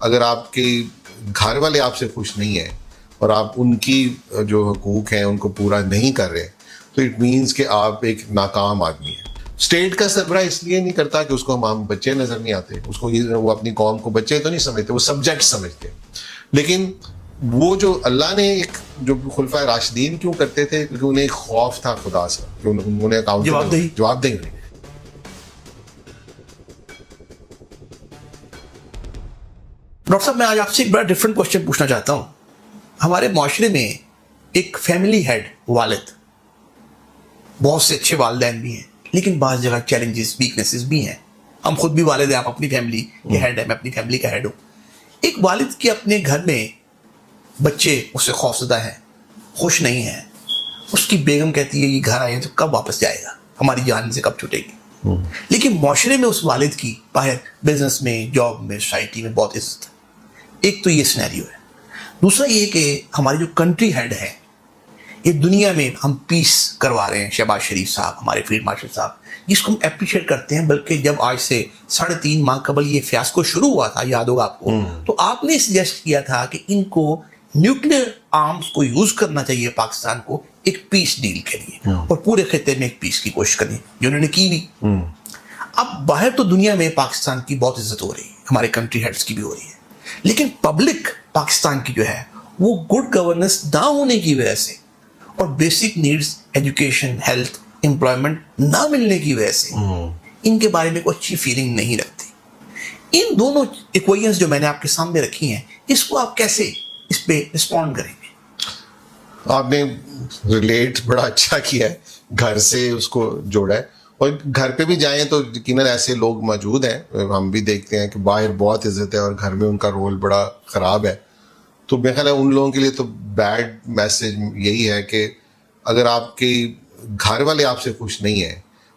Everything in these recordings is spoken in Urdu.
اگر آپ کے گھر والے آپ سے خوش نہیں ہیں اور آپ ان کی جو حقوق ہیں ان کو پورا نہیں کر رہے تو اٹ مینس کہ آپ ایک ناکام آدمی ہیں. اسٹیٹ کا سربراہ اس لیے نہیں کرتا کہ اس کو ہم بچے نظر نہیں آتے, اس کو وہ اپنی قوم کو بچے تو نہیں سمجھتے, وہ سبجیکٹ سمجھتے ہیں. لیکن وہ جو اللہ نے ایک جو خلفائے راشدین کیوں کرتے تھے, کیونکہ انہیں ایک خوف تھا خدا سے, انہیں اکاؤنٹیبل جواب دہی. ڈاکٹر صاحب میں آج آپ سے ایک بڑا ڈفرینٹ کوشچن پوچھنا چاہتا ہوں. ہمارے معاشرے میں ایک فیملی ہیڈ والد, بہت سے اچھے والدین بھی ہیں لیکن بعض جگہ چیلنجز ویکنیسز بھی ہیں. ہم خود بھی والد ہیں, آپ اپنی فیملی کے ہیڈ ہیں, میں اپنی فیملی کا ہیڈ ہوں. ایک والد کے اپنے گھر میں بچے اس سے خوفزدہ ہیں, خوش نہیں ہیں, اس کی بیگم کہتی ہے یہ گھر آئے تو کب واپس جائے گا, ہماری جان سے کب چھوٹے گی. لیکن معاشرے میں اس والد کی باہر بزنس میں, جاب میں, سوسائٹی میں بہت عزت ہے. ایک تو یہ سینیریو ہے. دوسرا یہ کہ ہماری جو کنٹری ہیڈ ہے, یہ دنیا میں ہم پیس کروا رہے ہیں. شہباز شریف صاحب, ہمارے فیلڈ مارشل صاحب, جس کو ہم اپریشیٹ کرتے ہیں. بلکہ جب آج سے 3.5 ماہ قبل یہ فیاسکو شروع ہوا تھا, یاد ہوگا آپ کو, تو آپ نے سجیسٹ کیا تھا کہ ان کو نیوکلیر آرمز کو یوز کرنا چاہیے پاکستان کو ایک پیس ڈیل کے لیے, اور پورے خطے میں ایک پیس کی کوشش کرنی, جو انہوں نے کی بھی. اب باہر تو دنیا میں پاکستان کی بہت عزت ہو رہی ہے, ہمارے کنٹری ہیڈز کی بھی ہو رہی ہے, لیکن پبلک پاکستان کی جو ہے وہ گڈ گورننس نہ ہونے کی وجہ سے اور basic needs education, health, employment نہ ملنے کی وجہ سے ان کے بارے میں کوئی اچھی فیلنگ نہیں رکھتی. ان دونوں ایکویشنز جو میں نے آپ کے سامنے رکھی ہیں, اس کو آپ کیسے اس پہ رسپونڈ کریں گے؟ آپ نے ریلیٹ بڑا اچھا کیا ہے, گھر سے اس کو جوڑا ہے. اور گھر پہ بھی جائیں تو یقیناً ایسے لوگ موجود ہیں, ہم بھی دیکھتے ہیں کہ باہر بہت عزت ہے اور گھر میں ان کا رول بڑا خراب ہے. تو میرا خیال ہے ان لوگوں کے لیے تو بیڈ میسج یہی ہے کہ اگر آپ کے گھر والے آپ سے خوش نہیں ہیں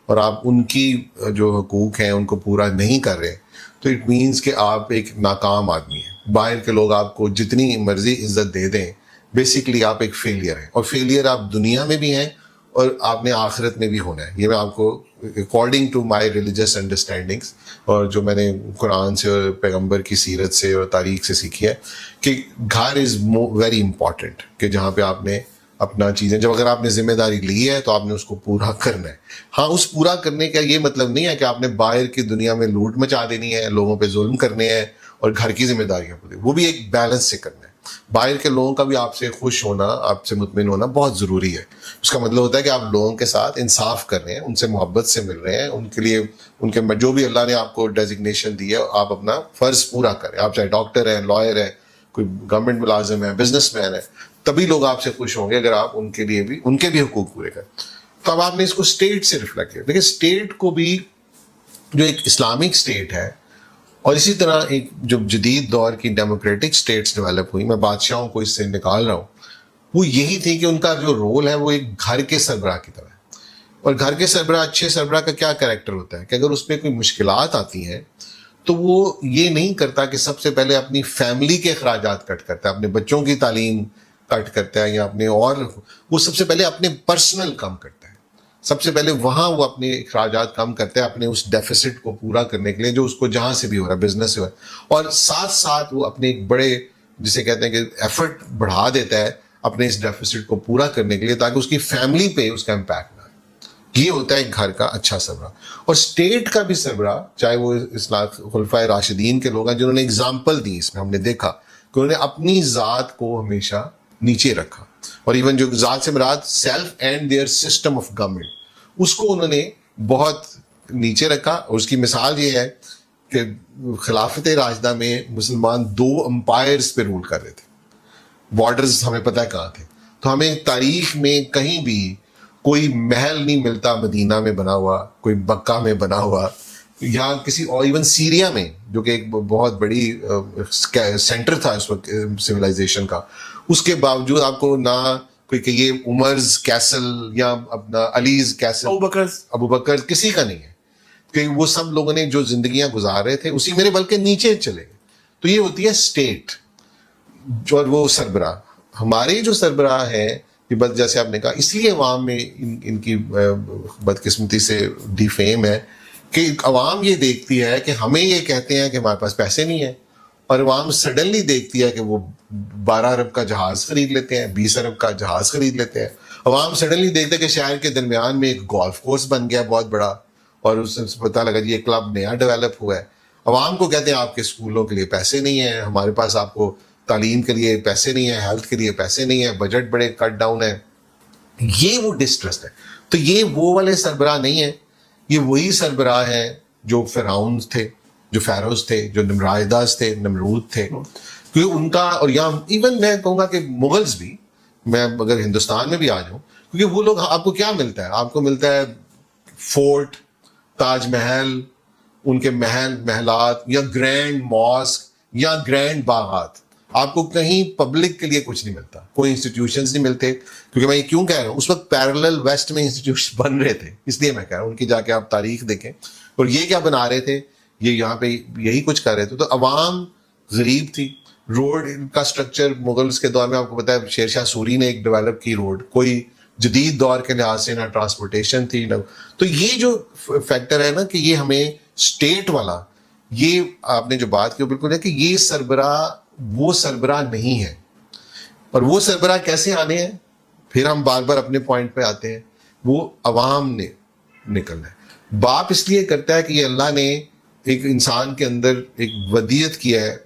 اور آپ ان کی جو حقوق ہیں ان کو پورا نہیں کر رہے تو اٹ مینس کہ آپ ایک ناکام آدمی ہیں. باہر کے لوگ آپ کو جتنی مرضی عزت دے دیں, بیسکلی آپ ایک فیلئر ہیں, اور فیلئر آپ دنیا میں بھی ہیں اور آپ نے آخرت میں بھی ہونا ہے. یہ میں آپ کو according to my religious understandings اور جو میں نے قرآن سے اور پیغمبر کی سیرت سے اور تاریخ سے سیکھی ہے کہ گھر از ویری امپورٹنٹ, کہ جہاں پہ آپ نے اپنا چیزیں, جب اگر آپ نے ذمہ داری لی ہے تو آپ نے اس کو پورا کرنا ہے. ہاں, اس پورا کرنے کا یہ مطلب نہیں ہے کہ آپ نے باہر کی دنیا میں لوٹ مچا دینی ہے, لوگوں پہ ظلم کرنے ہیں اور گھر کی ذمہ داریاں پوری, وہ بھی ایک بیلنس سے کرنا ہے. باہر کے لوگوں کا بھی آپ سے خوش ہونا, آپ سے مطمئن ہونا بہت ضروری ہے. اس کا مطلب ہوتا ہے کہ آپ لوگوں کے ساتھ انصاف کر رہے ہیں, ان سے محبت سے مل رہے ہیں, ان کے لیے ان کے جو بھی اللہ نے آپ کو ڈیزگنیشن دی ہے آپ اپنا فرض پورا کریں. آپ چاہے ڈاکٹر ہیں, لائر ہیں, کوئی گورنمنٹ ملازم ہے, بزنس مین ہے, تبھی لوگ آپ سے خوش ہوں گے اگر آپ ان کے لیے بھی ان کے بھی حقوق پورے کریں. تو اب آپ نے اس کو اسٹیٹ سے ریفلیکٹ کیا. لیکن اسٹیٹ کو بھی جو ایک اسلامک اسٹیٹ ہے اور اسی طرح ایک جو جدید دور کی ڈیموکریٹک اسٹیٹس ڈیولپ ہوئی, میں بادشاہوں کو اس سے نکال رہا ہوں, وہ یہی تھی کہ ان کا جو رول ہے وہ ایک گھر کے سربراہ کی طرح ہے. اور گھر کے سربراہ, اچھے سربراہ کا کیا کریکٹر ہوتا ہے کہ اگر اس پہ کوئی مشکلات آتی ہیں تو وہ یہ نہیں کرتا کہ سب سے پہلے اپنی فیملی کے اخراجات کٹ کرتا ہے, اپنے بچوں کی تعلیم کٹ کرتا ہے یا اپنے, اور وہ سب سے پہلے اپنے پرسنل کم کرتا ہے. سب سے پہلے وہاں وہ اپنے اخراجات کم کرتے ہیں اپنے اس ڈیفیسٹ کو پورا کرنے کے لیے جو اس کو جہاں سے بھی ہو رہا ہے, بزنس سے ہو رہا ہے, اور ساتھ ساتھ وہ اپنے ایک بڑے جسے کہتے ہیں کہ ایفرٹ بڑھا دیتا ہے اپنے اس ڈیفیسٹ کو پورا کرنے کے لیے تاکہ اس کی فیملی پہ اس کا امپیکٹ نہ آئے. یہ ہوتا ہے ایک گھر کا اچھا سربراہ. اور اسٹیٹ کا بھی سربراہ, چاہے وہ خلفائے راشدین کے لوگ ہیں جنہوں نے اگزامپل دی, اس میں ہم نے دیکھا کہ انہوں نے اپنی ذات کو ہمیشہ نیچے رکھا, اور ایون جو ذات سے مراد self and their system of government, اس کو انہوں نے بہت نیچے رکھا. اور اس کی مثال یہ ہے کہ خلافت راشدہ میں مسلمان 2 امپائرز پہ رول کر رہے تھے, بارڈرز ہمیں پتہ ہے کہاں تھے. تو ہمیں تاریخ میں کہیں بھی کوئی محل نہیں ملتا مدینہ میں بنا ہوا, کوئی مکہ میں بنا ہوا, یا کسی, اور ایون سیریا میں جو کہ ایک بہت بڑی سینٹر تھا اس وقت سویلائزیشن کا, اس کے باوجود آپ کو نہ کوئی کہ یہ عمرز کیسل یا اپنا علیز کیسل, ابو بکر کسی کا نہیں ہے, کہ وہ سب لوگوں نے جو زندگیاں گزار رہے تھے اسی میرے بلکہ نیچے چلے گئے. تو یہ ہوتی ہے اسٹیٹ. اور وہ سربراہ, ہمارے جو سربراہ ہیں یہ بس جیسے آپ نے کہا, اس لیے عوام میں ان کی بدقسمتی سے ڈی فیم ہے کہ عوام یہ دیکھتی ہے کہ ہمیں یہ کہتے ہیں کہ ہمارے پاس پیسے نہیں ہیں اور عوام سڈنلی دیکھتی ہے کہ وہ 12 ارب کا جہاز خرید لیتے ہیں, 20 ارب کا جہاز خرید لیتے ہیں. عوام سڈنلی دیکھتے ہیں کہ شہر کے درمیان میں ایک گولف کورس بن گیا بہت بڑا, اور اس سے پتہ لگا جی یہ کلب نیا ڈیولپ ہوا ہے. عوام کو کہتے ہیں آپ کے اسکولوں کے لیے پیسے نہیں ہیں, ہمارے پاس آپ کو تعلیم کے لیے پیسے نہیں ہیں, ہیلتھ کے لیے پیسے نہیں ہیں, بجٹ بڑے کٹ ڈاؤن ہے. یہ وہ ڈسٹرسٹ ہے. تو یہ وہ والے سربراہ نہیں ہیں, یہ وہی سربراہ ہیں جو فرعون تھے, جو فیروز تھے, جو نمرائداز تھے, نمرود تھے. کیونکہ ان کا, اور یہاں ایون میں کہوں گا کہ مغلز بھی, میں اگر ہندوستان میں بھی آ جاؤں, کیونکہ وہ لوگ, آپ کو کیا ملتا ہے؟ آپ کو ملتا ہے فورٹ, تاج محل, ان کے محل محلات, یا گرینڈ ماسک, یا گرینڈ باغات. آپ کو کہیں پبلک کے لیے کچھ نہیں ملتا, کوئی انسٹیٹیوشنز نہیں ملتے. کیونکہ میں یہ کیوں کہہ رہا ہوں, اس وقت پیرلل ویسٹ میں انسٹیٹیوشن بن رہے تھے, اس لیے میں کہہ رہا ہوں ان کی جا کے آپ تاریخ دیکھیں. اور یہ کیا بنا رہے تھے, یہ یہاں پہ یہی کچھ کر رہے تھے. تو عوام غریب تھی. روڈ کا سٹرکچر مغلز کے دور میں آپ کو پتا ہے شیر شاہ سوری نے ایک ڈیولپ کی روڈ, کوئی جدید دور کے لحاظ سے نہ ٹرانسپورٹیشن تھی نہ. تو یہ جو فیکٹر ہے نا کہ یہ ہمیں اسٹیٹ والا, یہ آپ نے جو بات کی بالکل ہے کہ یہ سربراہ وہ سربراہ نہیں ہے. اور وہ سربراہ کیسے آنے ہیں, پھر ہم بار بار اپنے پوائنٹ پہ آتے ہیں, وہ عوام نے نکلنا ہے. باپ اس لیے کرتا ہے کہ یہ اللہ نے ایک انسان کے اندر ایک ودیت کیا ہے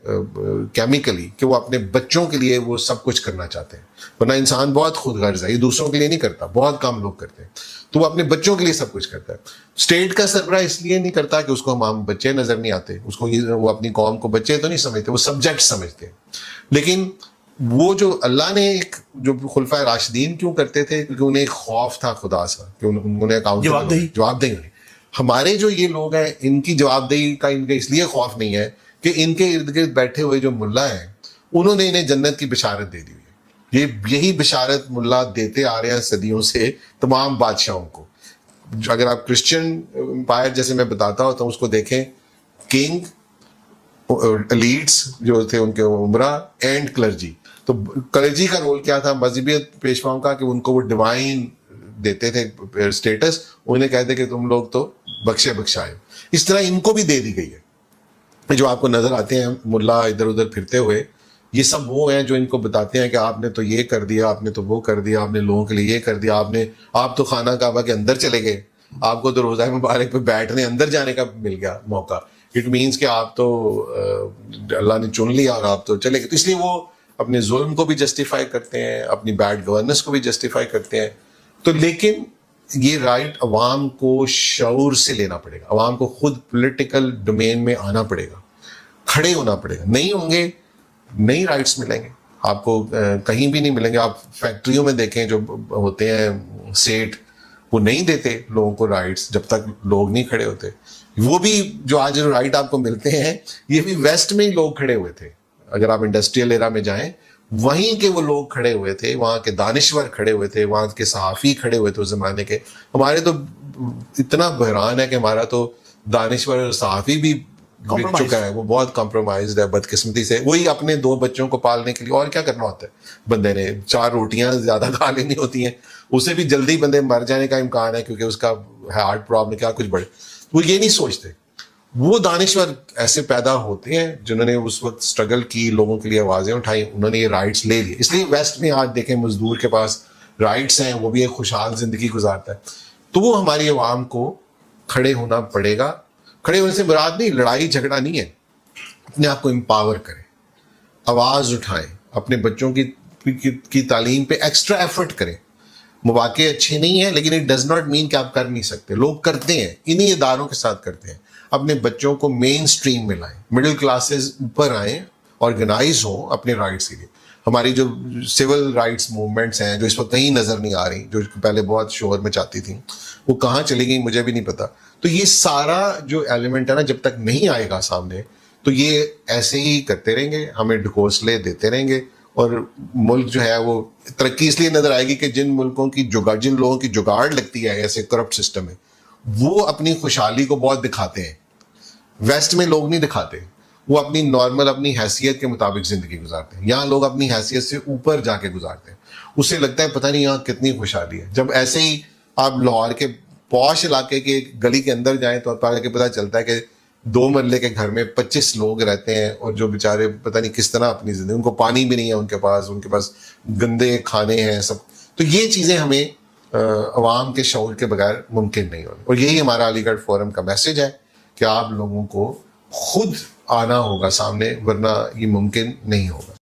کیمیکلی, کہ وہ اپنے بچوں کے لیے وہ سب کچھ کرنا چاہتے ہیں. ورنہ انسان بہت خود غرض ہے, یہ دوسروں کے لیے نہیں کرتا, بہت کم لوگ کرتے ہیں. تو وہ اپنے بچوں کے لیے سب کچھ کرتا ہے. اسٹیٹ کا سربراہ اس لیے نہیں کرتا کہ اس کو ہم بچے نظر نہیں آتے, اس کو وہ اپنی قوم کو بچے تو نہیں سمجھتے, وہ سبجیکٹ سمجھتے ہیں. لیکن وہ جو اللہ نے ایک جو خلفائے راشدین کیوں کرتے تھے, کیونکہ انہیں ایک خوف تھا خدا سے, کہ انہوں نے جواب دہی. ہمارے جو یہ لوگ ہیں ان کی جواب دہی کا ان کا اس لیے خوف نہیں ہے کہ ان کے ارد گرد بیٹھے ہوئے جو ملا ہیں انہوں نے انہیں جنت کی بشارت دے دی ہوئی ہے. یہی بشارت ملا دیتے آ رہے ہیں صدیوں سے تمام بادشاہوں کو. اگر آپ کرسچن امپائر جیسے میں بتاتا ہوتا ہوں اس کو دیکھیں, کنگ, ایلیٹس جو تھے ان کے عمرہ, اینڈ کلرجی. تو کلرجی کا رول کیا تھا مذہبیت پیشواؤں کا, کہ ان کو وہ ڈیوائن دیتے تھے اسٹیٹس, انہیں کہتے کہ تم لوگ تو بخشے بخشائے. اس طرح ان کو بھی دے دی گئی ہے. جو آپ کو نظر آتے ہیں ملا ادھر ادھر پھرتے ہوئے, یہ سب وہ ہیں جو ان کو بتاتے ہیں کہ آپ نے تو یہ کر دیا, آپ نے تو وہ کر دیا, آپ نے لوگوں کے لیے یہ کر دیا, آپ تو خانہ کعبہ کے اندر چلے گئے, آپ کو تو روزہ مبارک پہ بیٹھنے اندر جانے کا مل گیا موقع. اٹ مینس کہ آپ تو اللہ نے چن لیا اور آپ تو چلے گئے. تو اس لیے وہ اپنے ظلم کو بھی جسٹیفائی کرتے ہیں, اپنی بیڈ گورننس کو بھی جسٹیفائی کرتے ہیں. تو لیکن یہ رائٹ عوام کو شعور سے لینا پڑے گا, عوام کو خود پولیٹیکل ڈومین میں آنا پڑے گا, کھڑے ہونا پڑے گا. نہیں ہوں گے نہیں رائٹس ملیں گے آپ کو, کہیں بھی نہیں ملیں گے. آپ فیکٹریوں میں دیکھیں جو ہوتے ہیں سیٹ, وہ نہیں دیتے لوگوں کو رائٹس جب تک لوگ نہیں کھڑے ہوتے. وہ بھی جو آج رائٹ آپ کو ملتے ہیں یہ بھی ویسٹ میں ہی لوگ کھڑے ہوئے تھے. اگر آپ انڈسٹریل ایرا میں جائیں, وہیں کے وہ لوگ کھڑے ہوئے تھے, وہاں کے دانشور کھڑے ہوئے تھے, وہاں کے صحافی کھڑے ہوئے تھے اس زمانے کے. ہمارے تو اتنا بحران ہے کہ ہمارا تو دانشور اور صحافی بھی بک چکا ہے, وہ بہت کمپرومائزڈ ہے بدقسمتی سے. وہی اپنے 2 بچوں کو پالنے کے لیے, اور کیا کرنا ہوتا ہے بندے نے, 4 روٹیاں زیادہ کھا لینی ہوتی ہیں, اسے بھی جلدی بندے مر جانے کا امکان ہے کیونکہ اس کا ہارٹ پرابلم کیا کچھ بڑھے. وہ یہ نہیں سوچتے. وہ دانشور ایسے پیدا ہوتے ہیں جنہوں نے اس وقت اسٹرگل کی, لوگوں کے لیے آوازیں اٹھائی, انہوں نے یہ رائٹس لے لیے. اس لیے ویسٹ میں آج دیکھیں مزدور کے پاس رائٹس ہیں, وہ بھی ایک خوشحال زندگی گزارتا ہے. تو وہ ہماری عوام کو کھڑے ہونا پڑے گا. کھڑے ہونے سے مراد نہیں لڑائی جھگڑا نہیں ہے, اپنے آپ کو امپاور کریں, آواز اٹھائیں, اپنے بچوں کی تعلیم پہ ایکسٹرا ایفرٹ کریں. مواقع اچھے نہیں ہیں لیکن اٹ ڈز ناٹ مین کہ آپ کر نہیں سکتے. لوگ کرتے ہیں, انہی اداروں کے ساتھ کرتے ہیں. اپنے بچوں کو مین سٹریم میں لائیں, مڈل کلاسز اوپر آئیں, آرگنائز ہوں اپنے رائٹس کے لیے. ہماری جو سول رائٹس موومنٹس ہیں جو اس وقت کہیں نظر نہیں آ رہی, جو پہلے بہت شور میں چاہتی تھیں, وہ کہاں چلی گئی مجھے بھی نہیں پتا. تو یہ سارا جو ایلیمنٹ ہے نا, جب تک نہیں آئے گا سامنے تو یہ ایسے ہی کرتے رہیں گے, ہمیں ڈھکوسلے دیتے رہیں گے. اور ملک جو ہے وہ ترقی اس لیے نظر آئے گی کہ جن ملکوں کی جن لوگوں کی جگاڑ لگتی ہے ایسے کرپٹ سسٹم میں, وہ اپنی خوشحالی کو بہت دکھاتے ہیں. ویسٹ میں لوگ نہیں دکھاتے, وہ اپنی نارمل اپنی حیثیت کے مطابق زندگی گزارتے ہیں. یہاں لوگ اپنی حیثیت سے اوپر جا کے گزارتے ہیں. اسے لگتا ہے پتہ نہیں یہاں کتنی خوشحالی ہے. جب ایسے ہی آپ لاہور کے پوش علاقے کے گلی کے اندر جائیں تو آپ کو پتہ چلتا ہے کہ 2 مرلے کے گھر میں 25 لوگ رہتے ہیں اور جو بیچارے پتہ نہیں کس طرح اپنی زندگی, ان کو پانی بھی نہیں ہے ان کے پاس گندے کھانے ہیں سب. تو یہ چیزیں ہمیں عوام کے شعور کے بغیر ممکن نہیں ہوگی, اور یہی ہمارا علی گڑھ فورم کا میسج ہے کہ آپ لوگوں کو خود آنا ہوگا سامنے, ورنہ یہ ممکن نہیں ہوگا.